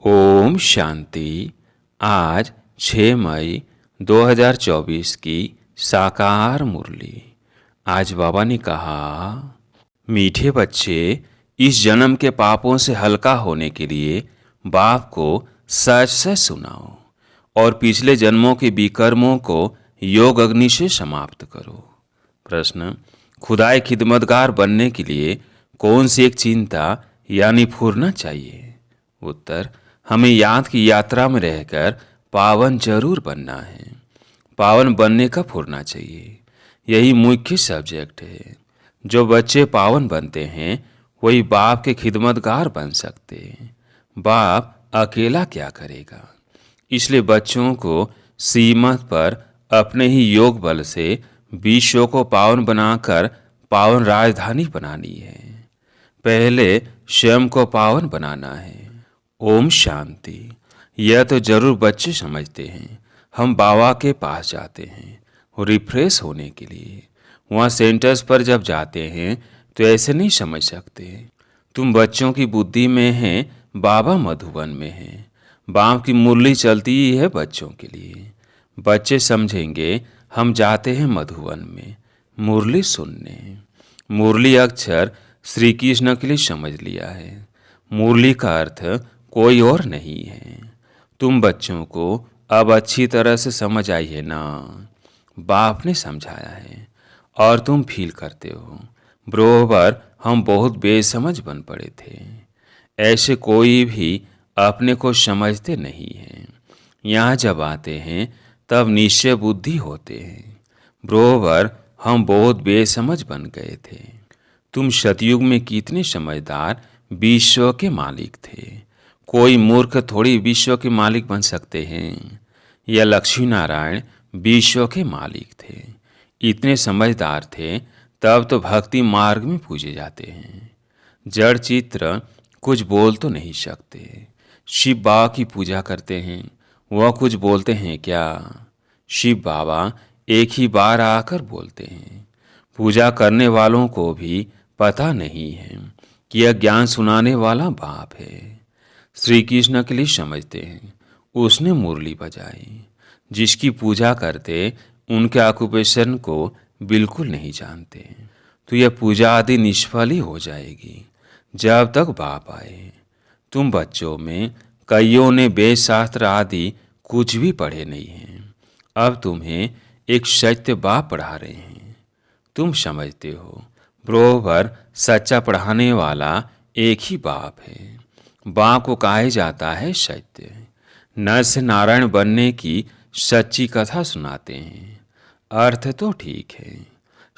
ओम शांति। आज 6 मई 2024 की साकार मुरली। आज बाबा ने कहा, मीठे बच्चे, इस जन्म के पापों से हल्का होने के लिए बाप को सच सच सुनाओ और पिछले जन्मों के विकर्मों को योग अग्नि से समाप्त करो। प्रश्न, खुदाए खिदमतगार बनने के लिए कौन सी एक चिंता यानी फुरना चाहिए? उत्तर, हमें याद की यात्रा में रहकर पावन जरूर बनना है। पावन बनने का फुरना चाहिए, यही मुख्य सब्जेक्ट है। जो बच्चे पावन बनते हैं वही बाप के खिदमतगार बन सकते हैं। बाप अकेला क्या करेगा? इसलिए बच्चों को सीमत पर अपने ही योग बल से विश्व को पावन बनाकर पावन राजधानी बनानी है। पहले स्वयं को पावन बनाना है। ओम शांति। यह तो जरूर बच्चे समझते हैं। हम बाबा के पास जाते हैं रिफ्रेश होने के लिए। वहाँ सेंटर्स पर जब जाते हैं तो ऐसे नहीं समझ सकते। तुम बच्चों की बुद्धि में हैं, बाबा मधुबन में हैं। बाप की मुरली चलती ही है बच्चों के लिए। बच्चे समझेंगे हम जाते हैं मधुबन में मुरली सुनने। मुरली अक्षर श्री कृष्ण के लिए समझ लिया है। मुरली का अर्थ कोई और नहीं है। तुम बच्चों को अब अच्छी तरह से समझ आई है ना? बाप ने समझाया है और तुम फील करते हो। बरोबर हम बहुत बेसमझ बन पड़े थे। ऐसे कोई भी अपने को समझते नहीं है। यहाँ जब आते हैं तब निश्चय बुद्धि होते हैं। बरोबर हम बहुत बेसमझ बन गए थे। तुम सतयुग में कितने समझदार विश्व के मालिक थे। कोई मूर्ख थोड़ी विश्व के मालिक बन सकते हैं। यह लक्ष्मी नारायण विश्व के मालिक थे। इतने समझदार थे तब तो भक्ति मार्ग में पूजे जाते हैं। जड़ चित्र कुछ बोल तो नहीं सकते। शिव बाबा की पूजा करते हैं, वह कुछ बोलते हैं क्या? शिव बाबा एक ही बार आकर बोलते हैं। पूजा करने वालों को भी पता नहीं है कि यह ज्ञान सुनाने वाला बाप है। श्री कृष्ण के लिए समझते हैं, उसने मुरली बजाई। जिसकी पूजा करते उनके ऑक्यूपेशन को बिल्कुल नहीं जानते, तो यह पूजा आदि निष्फल ही हो जाएगी जब तक बाप आए। तुम बच्चों में कईयों ने वेद शास्त्र आदि कुछ भी पढ़े नहीं हैं। अब तुम्हें एक सत्य बाप पढ़ा रहे हैं। तुम समझते हो बरोबर सच्चा पढ़ाने वाला एक ही बाप है। बाप को कहा जाता है सत्य। नर से नारायण बनने की सच्ची कथा सुनाते हैं। अर्थ तो ठीक है,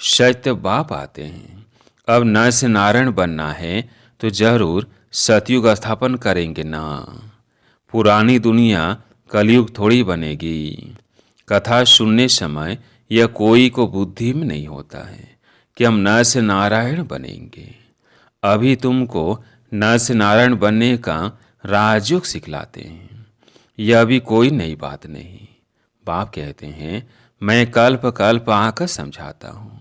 सत्य बाप आते हैं। अब नर से नारायण बनना है तो जरूर सतयुग स्थापन करेंगे ना। पुरानी दुनिया कलयुग थोड़ी बनेगी। कथा सुनने समय यह कोई को बुद्धि में नहीं होता है कि हम नर से नारायण बनेंगे। अभी तुमको नर से नारायण बनने का राजयोग सिखलाते हैं। यह भी कोई नई बात नहीं। बाप कहते हैं, मैं कल्प कल्प आकर समझाता हूँ।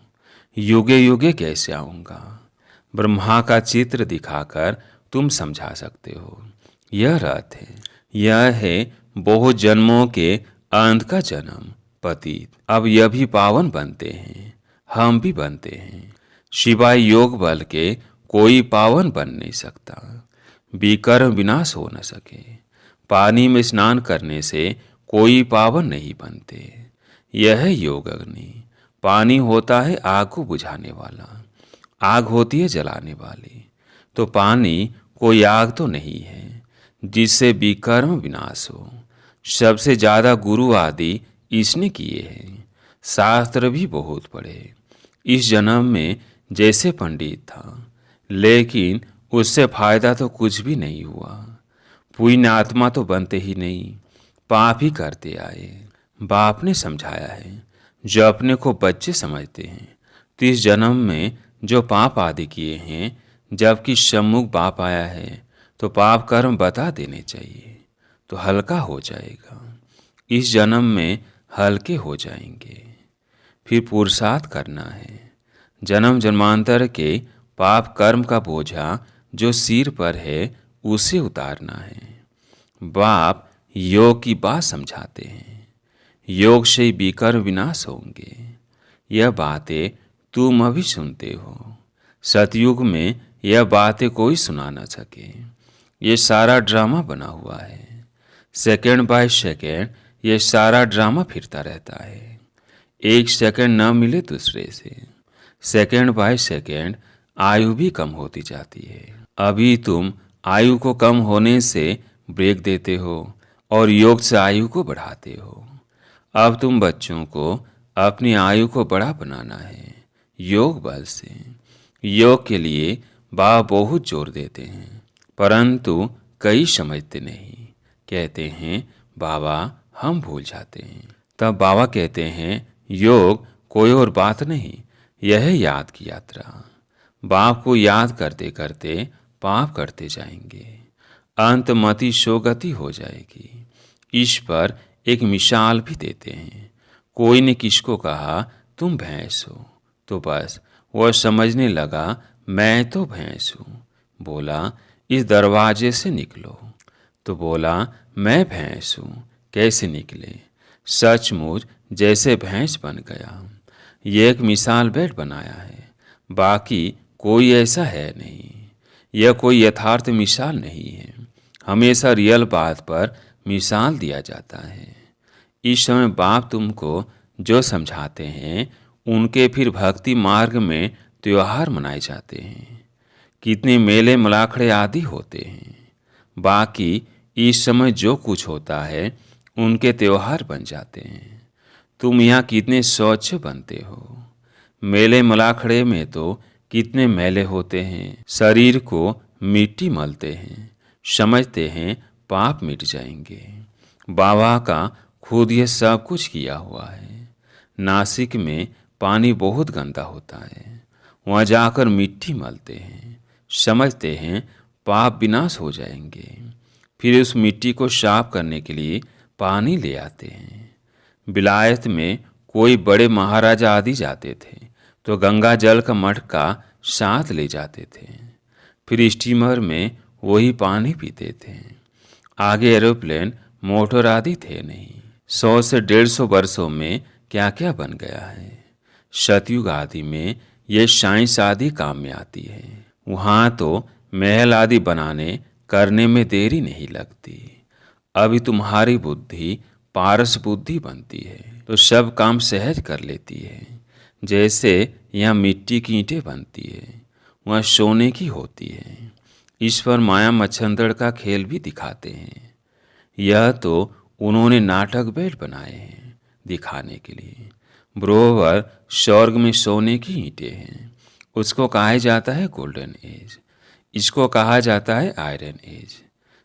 युगे युगे कैसे आऊँगा? ब्रह्मा का चित्र दिखाकर तुम समझा सकते हो। यह रथ है, यह है बहुत जन्मों के अंत का जन्म पतित। अब यह भी पावन बनते हैं, हम भी बनते हैं। शिवाय योग बल के कोई पावन बन नहीं सकता। विकर्म विनाश हो न सके। पानी में स्नान करने से कोई पावन नहीं बनते। यह है योग अग्नि। पानी होता है आग को बुझाने वाला, आग होती है जलाने वाली। तो पानी कोई आग तो नहीं है जिससे विकर्म विनाश हो। सबसे ज्यादा गुरु आदि इसने किए हैं। शास्त्र भी बहुत पढ़े। इस जन्म में जैसे पंडित था, लेकिन उससे फायदा तो कुछ भी नहीं हुआ। पुण्य आत्मा तो बनते ही नहीं, पाप ही करते आए। बाप ने समझाया है, जो अपने को बच्चे समझते हैं तो इस जन्म में जो पाप आदि किए हैं, जबकि सम्मुख बाप आया है तो पाप कर्म बता देने चाहिए तो हल्का हो जाएगा। इस जन्म में हल्के हो जाएंगे। फिर पुरुषार्थ करना है। जन्म जन्मांतर के पाप कर्म का बोझा जो सिर पर है उसे उतारना है। बाप योग की बात समझाते हैं। योग से ही विकर्म विनाश होंगे। यह बातें तुम अभी सुनते हो। सतयुग में यह बातें कोई सुना न सके। ये सारा ड्रामा बना हुआ है। सेकंड बाय सेकंड ये सारा ड्रामा फिरता रहता है। एक सेकंड न मिले दूसरे से। सेकंड बाय सेकंड आयु भी कम होती जाती है। अभी तुम आयु को कम होने से ब्रेक देते हो और योग से आयु को बढ़ाते हो। अब तुम बच्चों को अपनी आयु को बड़ा बनाना है योग बल से। योग के लिए बाबा बहुत जोर देते हैं, परंतु कई समझते नहीं। कहते हैं बाबा हम भूल जाते हैं। तब बाबा कहते हैं योग कोई और बात नहीं, यह है याद की यात्रा। बाप को याद करते करते पाप करते जाएंगे, अंत मति शोगति हो जाएगी। इस पर एक मिसाल भी देते हैं। कोई ने किसको कहा तुम भैंस हो, तो बस वह समझने लगा मैं तो भैंस हूँ। बोला इस दरवाजे से निकलो, तो बोला मैं भैंस हूँ। कैसे निकले? सचमुच जैसे भैंस बन गया। ये एक मिसाल बैठ बनाया है, बाकी कोई ऐसा है नहीं। यह कोई यथार्थ मिसाल नहीं है। हमेशा रियल बात पर मिसाल दिया जाता है। इस समय बाप तुमको जो समझाते हैं उनके फिर भक्ति मार्ग में त्योहार मनाए जाते हैं। कितने मेले मलाखड़े आदि होते हैं। बाकी इस समय जो कुछ होता है उनके त्योहार बन जाते हैं। तुम यहाँ कितने स्वच्छ बनते हो। मेले मलाखड़े में तो कितने मैले होते हैं। शरीर को मिट्टी मलते हैं, समझते हैं पाप मिट जाएंगे। बाबा का खुद ये सब कुछ किया हुआ है। नासिक में पानी बहुत गंदा होता है, वहाँ जाकर मिट्टी मलते हैं, समझते हैं पाप विनाश हो जाएंगे। फिर उस मिट्टी को साफ करने के लिए पानी ले आते हैं। विलायत में कोई बड़े महाराजा आदि जाते थे तो गंगा जल का मटका साथ ले जाते थे। फिर स्टीमर में वही पानी पीते थे। आगे एरोप्लेन मोटर आदि थे नहीं। 100 से 150 वर्षों में क्या क्या बन गया है। सतयुग आदि में ये साइंस आदि काम में आती है। वहाँ तो महल आदि बनाने करने में देरी नहीं लगती। अभी तुम्हारी बुद्धि पारस बुद्धि बनती है तो सब काम सहज कर लेती है। जैसे यहाँ मिट्टी की ईंटें बनती है, वहाँ सोने की होती है। इस पर माया मच्छंदड़ का खेल भी दिखाते हैं। यह तो उन्होंने नाटक बैठ बनाए हैं दिखाने के लिए। बरोबर स्वर्ग में सोने की ईंटें हैं, उसको कहा जाता है गोल्डन एज, इसको कहा जाता है आयरन एज।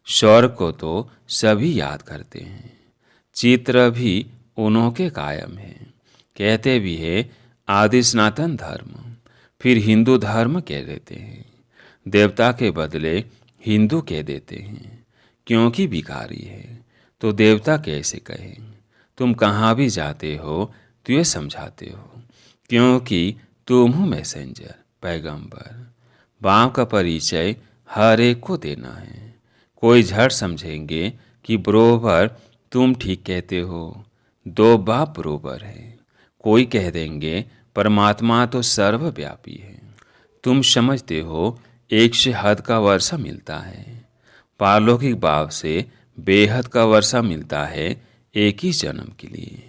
स्वर्ग को तो सभी याद करते हैं। चित्र भी उन्हों के कायम है। कहते भी है आदि सनातन धर्म, फिर हिंदू धर्म कह देते हैं। देवता के बदले हिंदू कह देते हैं, क्योंकि भिखारी है तो देवता कैसे कहें। तुम कहाँ भी जाते हो तो ये समझाते हो, क्योंकि तुम हो मैसेंजर पैगंबर। बाप का परिचय हर एक को देना है। कोई झट समझेंगे कि बरोबर तुम ठीक कहते हो, दो बाप बरोबर है। कोई कह देंगे परमात्मा तो सर्वव्यापी है। तुम समझते हो एक से हद का वर्षा मिलता है, पारलौकिक बाप से बेहद का वर्षा मिलता है एक ही जन्म के लिए।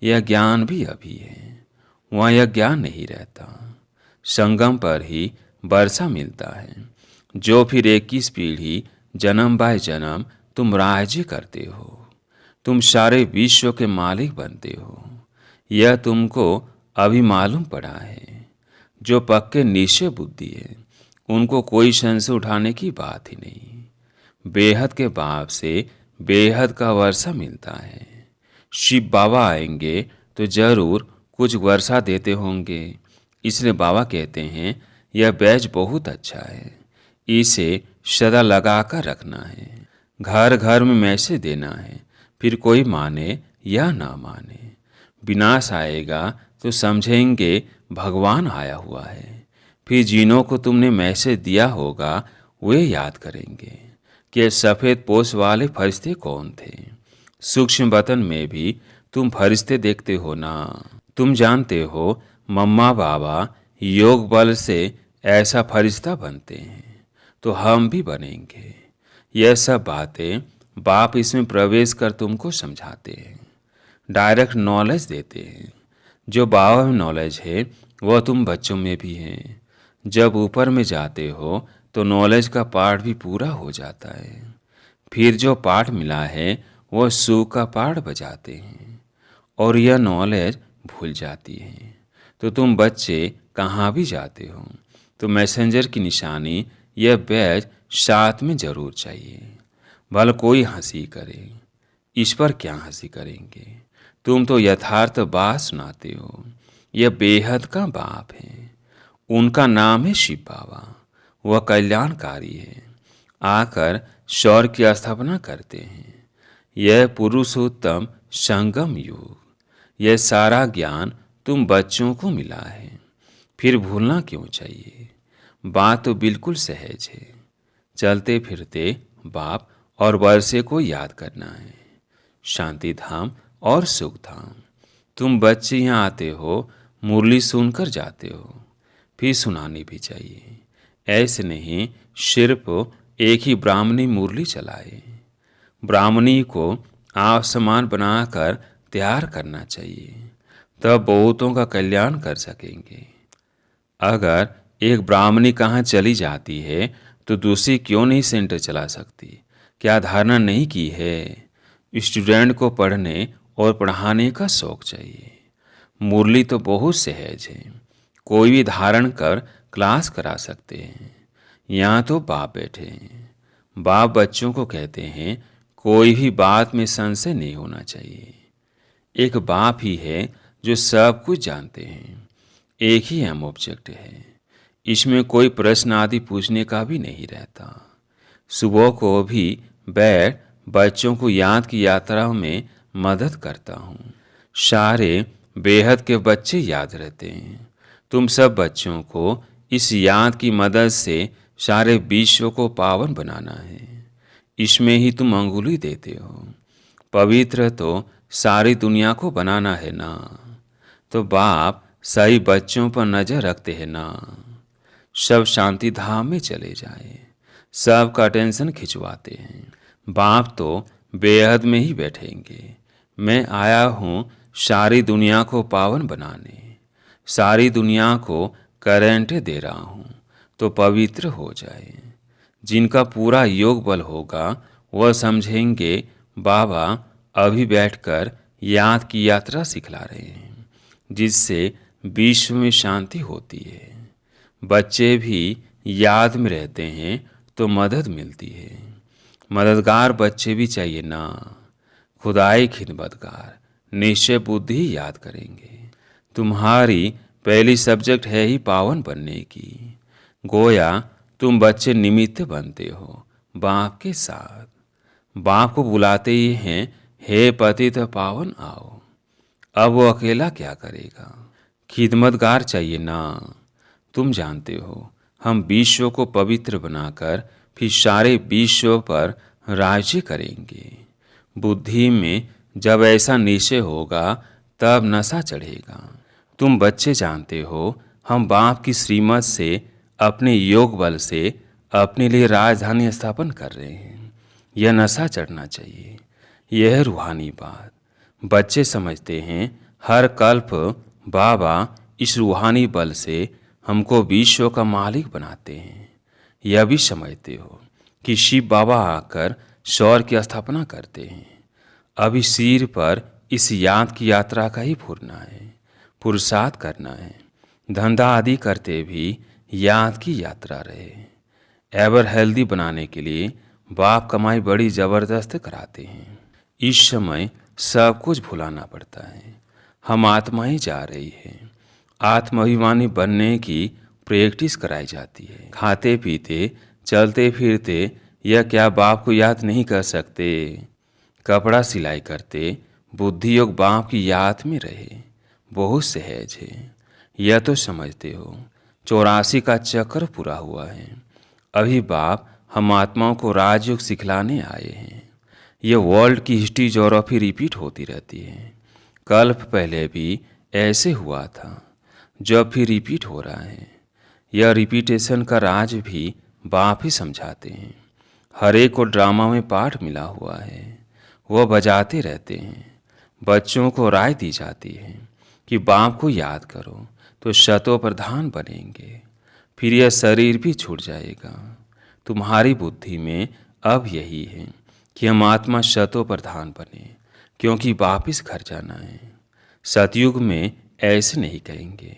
यह ज्ञान भी अभी है, वहाँ यह ज्ञान नहीं रहता। संगम पर ही वर्षा मिलता है, जो फिर 21 पीढ़ी जन्म बाय जन्म तुम राज्य करते हो। तुम सारे विश्व के मालिक बनते हो। यह तुमको अभी मालूम पड़ा है। जो पक्के निश्चय बुद्धि है उनको कोई संशय उठाने की बात ही नहीं। बेहद के बाप से बेहद का वर्षा मिलता है। शिव बाबा आएंगे तो जरूर कुछ वर्षा देते होंगे, इसलिए बाबा कहते हैं यह बैच बहुत अच्छा है, इसे सदा लगा कर रखना है। घर घर में मैसेज देना है, फिर कोई माने या ना माने। विनाश आएगा तो समझेंगे भगवान आया हुआ है। फिर जिन्हों को तुमने मैसेज दिया होगा वे याद करेंगे कि ये सफ़ेद पोश वाले फरिश्ते कौन थे। सूक्ष्म बतन में भी तुम फरिश्ते देखते हो ना। तुम जानते हो मम्मा बाबा योग बल से ऐसा फरिश्ता बनते हैं, तो हम भी बनेंगे। यह सब बातें बाप इसमें प्रवेश कर तुमको समझाते हैं, डायरेक्ट नॉलेज देते हैं। जो बाबा में नॉलेज है वह तुम बच्चों में भी है। जब ऊपर में जाते हो तो नॉलेज का पाठ भी पूरा हो जाता है। फिर जो पाठ मिला है वह सुख का पाठ बजाते हैं और यह नॉलेज भूल जाती है। तो तुम बच्चे कहाँ भी जाते हो तो मैसेंजर की निशानी यह बैज साथ में जरूर चाहिए। भले कोई हंसी करे, इस पर क्या हंसी करेंगे। तुम तो यथार्थ बात सुनाते हो। यह बेहद का बाप है, उनका नाम है शिव बाबा। वह कल्याणकारी है, आकर शौर्य की स्थापना करते हैं। यह पुरुषोत्तम संगम युग। यह सारा ज्ञान तुम बच्चों को मिला है, फिर भूलना क्यों चाहिए। बात तो बिल्कुल सहज है। चलते फिरते बाप और वर्षे को याद करना है, शांति धाम और सुख धाम। तुम बच्चे यहाँ आते हो, मुरली सुनकर जाते हो, फिर सुनानी भी चाहिए। ऐसे नहीं सिर्फ एक ही ब्राह्मणी मुरली चलाए। ब्राह्मणी को आप समान बनाकर तैयार करना चाहिए, तब बहुतों का कल्याण कर सकेंगे। अगर एक ब्राह्मणी कहाँ चली जाती है तो दूसरी क्यों नहीं सेंटर चला सकती। क्या धारणा नहीं की है। स्टूडेंट को पढ़ने और पढ़ाने का शौक चाहिए। मुरली तो बहुत सहज है, कोई भी धारण कर क्लास करा सकते हैं। यहाँ तो बाप बैठे हैं। बाप बच्चों को कहते हैं कोई भी बात में संशय नहीं होना चाहिए। एक बाप ही है जो सब कुछ जानते हैं। एक ही अहम ऑब्जेक्ट है, इसमें कोई प्रश्न आदि पूछने का भी नहीं रहता। सुबह को भी बैठ बच्चों को याद की यात्रा में मदद करता हूँ। सारे बेहद के बच्चे याद रहते हैं। तुम सब बच्चों को इस याद की मदद से सारे विश्व को पावन बनाना है। इसमें ही तुम अंगुली देते हो। पवित्र तो सारी दुनिया को बनाना है ना। तो बाप सही बच्चों पर नजर रखते हैं ना। सब शांति धाम में चले जाए, सबका अटेंशन खिंचवाते हैं। बाप तो बेहद में ही बैठेंगे। मैं आया हूँ सारी दुनिया को पावन बनाने। सारी दुनिया को करंट दे रहा हूँ तो पवित्र हो जाए। जिनका पूरा योग बल होगा वह समझेंगे बाबा अभी बैठकर याद की यात्रा सिखला रहे हैं, जिससे विश्व में शांति होती है। बच्चे भी याद में रहते हैं तो मदद मिलती है। मददगार बच्चे भी चाहिए ना। खुदाई खिदमतगार निश्चय बुद्धि याद करेंगे। तुम्हारी पहली सब्जेक्ट है ही पावन बनने की। गोया तुम बच्चे निमित्त बनते हो बाप के साथ। बाप को बुलाते ही हैं, हे पतित पावन आओ। अब वो अकेला क्या करेगा। खिदमतगार चाहिए ना। तुम जानते हो हम विश्व को पवित्र बनाकर फिर सारे विश्व पर राज्य करेंगे। बुद्धि में जब ऐसा निश्चय होगा तब नशा चढ़ेगा। तुम बच्चे जानते हो हम बाप की श्रीमत से अपने योग बल से अपने लिए राजधानी स्थापन कर रहे हैं। यह नशा चढ़ना चाहिए। यह रूहानी बात बच्चे समझते हैं। हर कल्प बाबा इस रूहानी बल से हमको विश्व का मालिक बनाते हैं। यह भी समझते हो कि शिव बाबा आकर शौर्य की स्थापना करते हैं। अभी सिर पर इस याद की यात्रा का ही फुरना है, पुरुषार्थ करना है। धंधा आदि करते भी याद की यात्रा रहे। एवर हेल्दी बनाने के लिए बाप कमाई बड़ी जबरदस्त कराते हैं। इस समय सब कुछ भुलाना पड़ता है। हम आत्मा ही जा रही है। आत्माभिमानी बनने की प्रैक्टिस कराई जाती है। खाते पीते चलते फिरते यह क्या बाप को याद नहीं कर सकते। कपड़ा सिलाई करते बुद्धि योग बाप की याद में रहे। बहुत सहज है। यह तो समझते हो 84 का चक्र पूरा हुआ है। अभी बाप हम आत्माओं को राजयोग सिखलाने आए हैं। ये वर्ल्ड की हिस्ट्री ज्योग्राफी रिपीट होती रहती है। कल्प पहले भी ऐसे हुआ था, जब भी रिपीट हो रहा है। यह रिपीटेशन का राज भी बाप ही समझाते हैं। हर एक को ड्रामा में पाठ मिला हुआ है, वह बजाते रहते हैं। बच्चों को राय दी जाती है कि बाप को याद करो तो शतो प्रधान बनेंगे, फिर यह शरीर भी छूट जाएगा। तुम्हारी बुद्धि में अब यही है कि हम आत्मा शतो प्रधान बने, क्योंकि वापिस घर जाना है। सतयुग में ऐसे नहीं कहेंगे,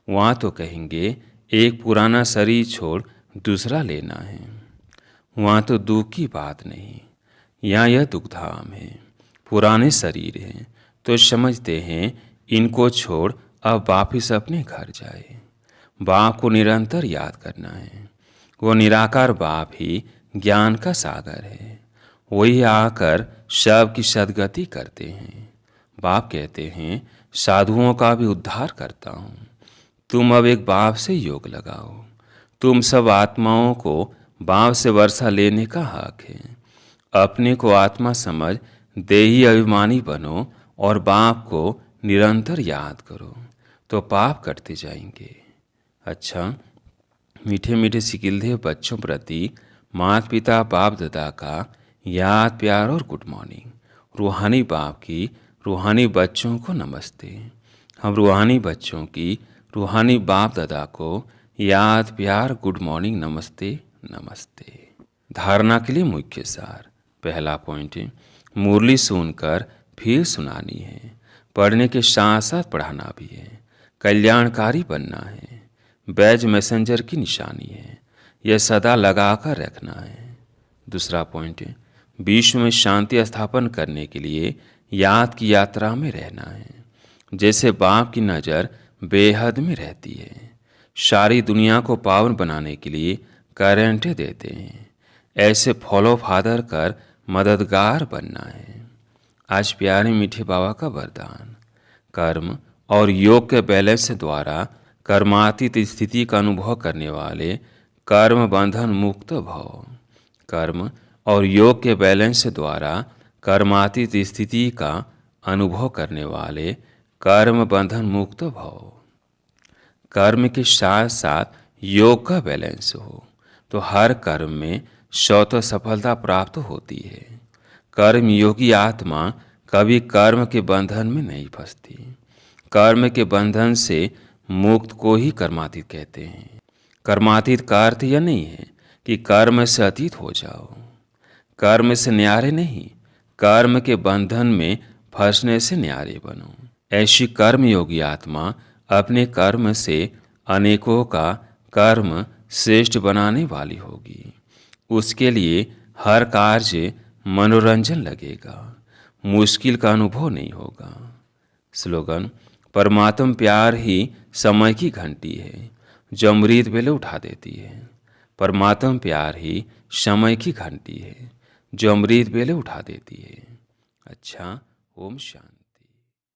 वहाँ तो कहेंगे एक पुराना शरीर छोड़ दूसरा लेना है। वहाँ तो दुख की बात नहीं, यहाँ यह दुखधाम है। पुराने शरीर हैं तो समझते हैं इनको छोड़ अब वापिस अपने घर जाए। बाप को निरंतर याद करना है। वो निराकार बाप ही ज्ञान का सागर है। वही आकर सबकी सद्गति करते हैं। बाप कहते हैं साधुओं का भी उद्धार करता हूँ। तुम अब एक बाप से योग लगाओ। तुम सब आत्माओं को बाप से वर्षा लेने का हक है। अपने को आत्मा समझ देही अभिमानी बनो और बाप को निरंतर याद करो तो पाप कटते जाएंगे। अच्छा, मीठे मीठे सिकिलधे बच्चों प्रति माता पिता बाप दादा का याद प्यार और गुड मॉर्निंग। रूहानी बाप की रूहानी बच्चों को नमस्ते। हम रूहानी बच्चों की रूहानी बाप दादा को याद प्यार गुड मॉर्निंग नमस्ते नमस्ते। धारणा के लिए मुख्य सार। पहला पॉइंट है, मुरली सुनकर फिर सुनानी है। पढ़ने के साथ साथ पढ़ाना भी है। कल्याणकारी बनना है। बैज मैसेंजर की निशानी है, यह सदा लगाकर रखना है। दूसरा पॉइंट है, विश्व में शांति स्थापन करने के लिए याद की यात्रा में रहना है। जैसे बाप की नज़र बेहद में रहती है। सारी दुनिया को पावन बनाने के लिए गारंटी देते हैं। ऐसे फॉलो फादर कर मददगार बनना है। आज प्यारे मीठे बाबा का वरदान। कर्म और योग के बैलेंस द्वारा कर्मातीत स्थिति का अनुभव करने वाले कर्म बंधन मुक्त भव। कर्म और योग के बैलेंस द्वारा कर्मातीत स्थिति का अनुभव करने वाले कर्म बंधन मुक्त भव। कर्म के साथ साथ योग का बैलेंस हो तो हर कर्म में स्वतः सफलता प्राप्त होती है। कर्म योगी आत्मा कभी कर्म के बंधन में नहीं फंसती। कर्म के बंधन से मुक्त को ही कर्मातीत कहते हैं। कर्मातीत का अर्थ यह नहीं है कि कर्म से अतीत हो जाओ। कर्म से न्यारे नहीं, कर्म के बंधन में फंसने से न्यारे बनो। ऐसी कर्म योगी आत्मा अपने कर्म से अनेकों का कर्म श्रेष्ठ बनाने वाली होगी। उसके लिए हर कार्य मनोरंजन लगेगा, मुश्किल का अनुभव नहीं होगा। स्लोगन, परमात्म प्यार ही समय की घंटी है जो अमृत वेले उठा देती है। परमात्म प्यार ही समय की घंटी है जो अमृत वेले उठा देती है। अच्छा, ओम शांति।